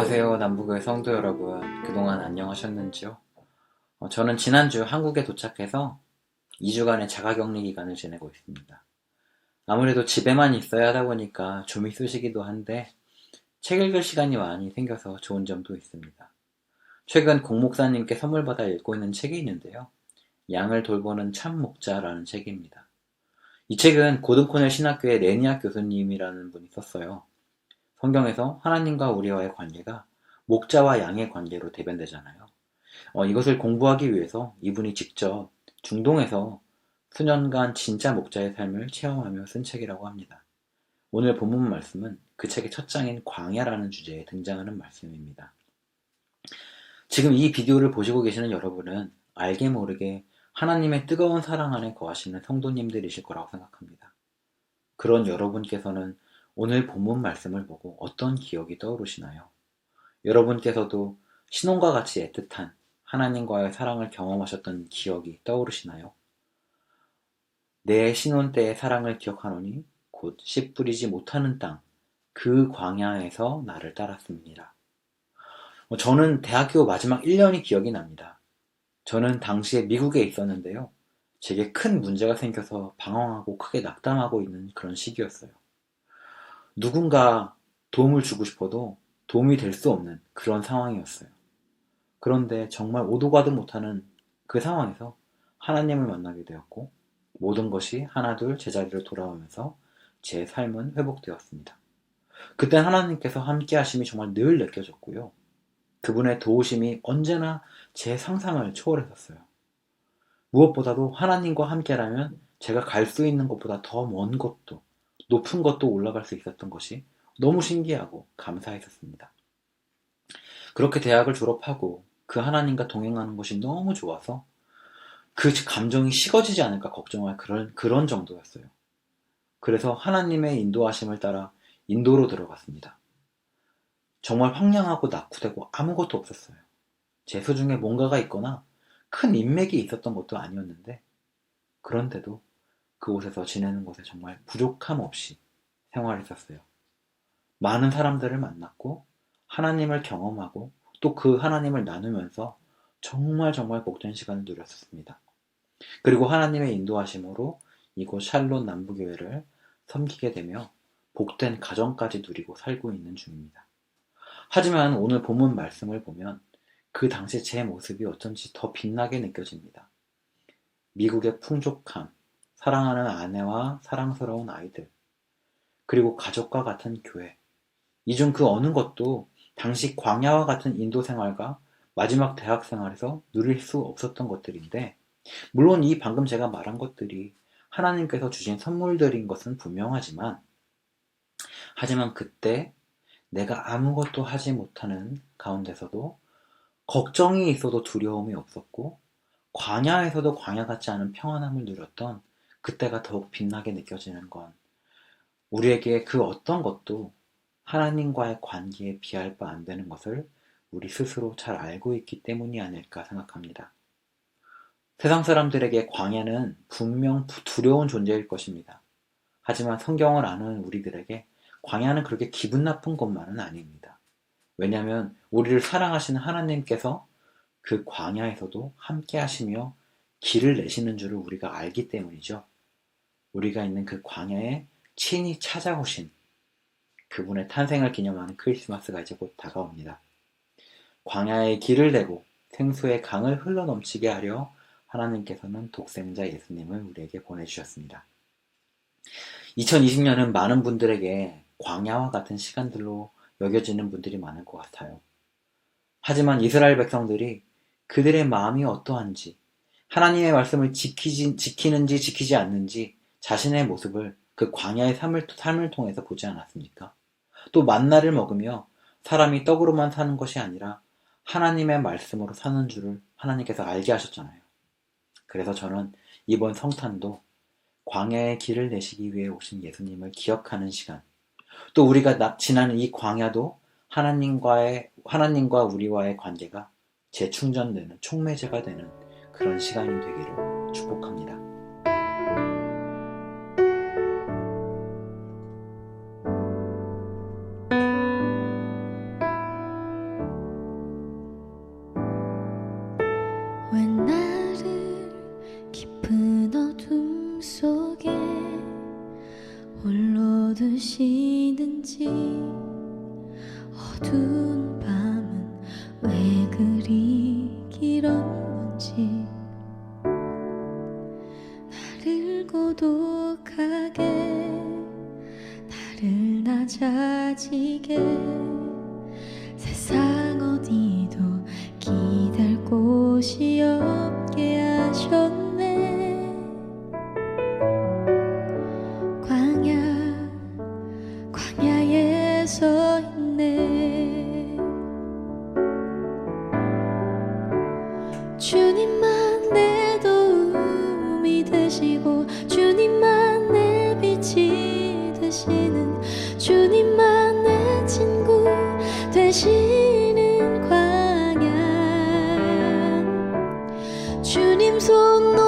안녕하세요, 남부교회 성도 여러분. 그동안 안녕하셨는지요? 저는 지난주 한국에 도착해서 2주간의 자가격리 기간을 지내고 있습니다. 아무래도 집에만 있어야 하다 보니까 좀이 쑤시기도 한데 책 읽을 시간이 많이 생겨서 좋은 점도 있습니다. 최근 공 목사님께 선물 받아 읽고 있는 책이 있는데요. 양을 돌보는 참 목자라는 책입니다. 이 책은 고든코넬 신학교의 레니악 교수님이라는 분이 썼어요. 성경에서 하나님과 우리와의 관계가 목자와 양의 관계로 대변되잖아요. 이것을 공부하기 위해서 이분이 직접 중동에서 수년간 진짜 목자의 삶을 체험하며 쓴 책이라고 합니다. 오늘 본문 말씀은 그 책의 첫 장인 광야라는 주제에 등장하는 말씀입니다. 지금 이 비디오를 보시고 계시는 여러분은 알게 모르게 하나님의 뜨거운 사랑 안에 거하시는 성도님들이실 거라고 생각합니다. 그런 여러분께서는 오늘 본문 말씀을 보고 어떤 기억이 떠오르시나요? 여러분께서도 신혼과 같이 애틋한 하나님과의 사랑을 경험하셨던 기억이 떠오르시나요? 내 신혼 때의 사랑을 기억하노니 곧 씨 뿌리지 못하는 땅, 그 광야에서 나를 따랐습니다. 저는 대학교 마지막 1년이 기억이 납니다. 저는 당시에 미국에 있었는데요. 제게 큰 문제가 생겨서 방황하고 크게 낙담하고 있는 그런 시기였어요. 누군가 도움을 주고 싶어도 도움이 될 수 없는 그런 상황이었어요. 그런데 정말 오도 가도 못하는 그 상황에서 하나님을 만나게 되었고 모든 것이 하나둘 제자리로 돌아오면서 제 삶은 회복되었습니다. 그때 하나님께서 함께 하심이 정말 늘 느껴졌고요. 그분의 도우심이 언제나 제 상상을 초월했었어요. 무엇보다도 하나님과 함께라면 제가 갈 수 있는 것보다 더 먼 것도 높은 것도 올라갈 수 있었던 것이 너무 신기하고 감사했었습니다. 그렇게 대학을 졸업하고 그 하나님과 동행하는 것이 너무 좋아서 그 감정이 식어지지 않을까 걱정할 그런 정도였어요. 그래서 하나님의 인도하심을 따라 인도로 들어갔습니다. 정말 황량하고 낙후되고 아무것도 없었어요. 제 수중에 뭔가가 있거나 큰 인맥이 있었던 것도 아니었는데 그런데도 그곳에서 지내는 것에 정말 부족함 없이 생활했었어요. 많은 사람들을 만났고 하나님을 경험하고 또 그 하나님을 나누면서 정말 복된 시간을 누렸었습니다. 그리고 하나님의 인도하심으로 이곳 샬롯 남부교회를 섬기게 되며 복된 가정까지 누리고 살고 있는 중입니다. 하지만 오늘 본문 말씀을 보면 그 당시 제 모습이 어쩐지 더 빛나게 느껴집니다. 미국의 풍족함, 사랑하는 아내와 사랑스러운 아이들, 그리고 가족과 같은 교회, 이 중 그 어느 것도 당시 광야와 같은 인도 생활과 마지막 대학 생활에서 누릴 수 없었던 것들인데 물론 이 방금 제가 말한 것들이 하나님께서 주신 선물들인 것은 분명하지만 하지만 그때 내가 아무것도 하지 못하는 가운데서도 걱정이 있어도 두려움이 없었고 광야에서도 광야 같지 않은 평안함을 누렸던 그때가 더욱 빛나게 느껴지는 건 우리에게 그 어떤 것도 하나님과의 관계에 비할 바 안 되는 것을 우리 스스로 잘 알고 있기 때문이 아닐까 생각합니다. 세상 사람들에게 광야는 분명 두려운 존재일 것입니다. 하지만 성경을 아는 우리들에게 광야는 그렇게 기분 나쁜 것만은 아닙니다. 왜냐하면 우리를 사랑하시는 하나님께서 그 광야에서도 함께 하시며 길을 내시는 줄을 우리가 알기 때문이죠. 우리가 있는 그 광야에 친히 찾아오신 그분의 탄생을 기념하는 크리스마스가 이제 곧 다가옵니다. 광야에 길을 내고 생수의 강을 흘러넘치게 하려 하나님께서는 독생자 예수님을 우리에게 보내주셨습니다. 2020년은 많은 분들에게 광야와 같은 시간들로 여겨지는 분들이 많을 것 같아요. 하지만 이스라엘 백성들이 그들의 마음이 어떠한지, 하나님의 말씀을 지키는지 지키지 않는지 자신의 모습을 그 광야의 삶을 통해서 보지 않았습니까? 또 만나를 먹으며 사람이 떡으로만 사는 것이 아니라 하나님의 말씀으로 사는 줄을 하나님께서 알게 하셨잖아요. 그래서 저는 이번 성탄도 광야의 길을 내시기 위해 오신 예수님을 기억하는 시간, 또 우리가 지나는 이 광야도 하나님과 우리와의 관계가 재충전되는 촉매제가 되는 그런 시간이 되기를 축복합니다. 왜 그리 길었는지 나를 고독하게 나를 낮아지게 세상 어디도 기댈 곳이 없게 하셨네. 광야에 서 있네. 주님만 내 도움이 되시고 주님만 내 빛이 되시는 주님만 내 친구 되시는 광야 주님 손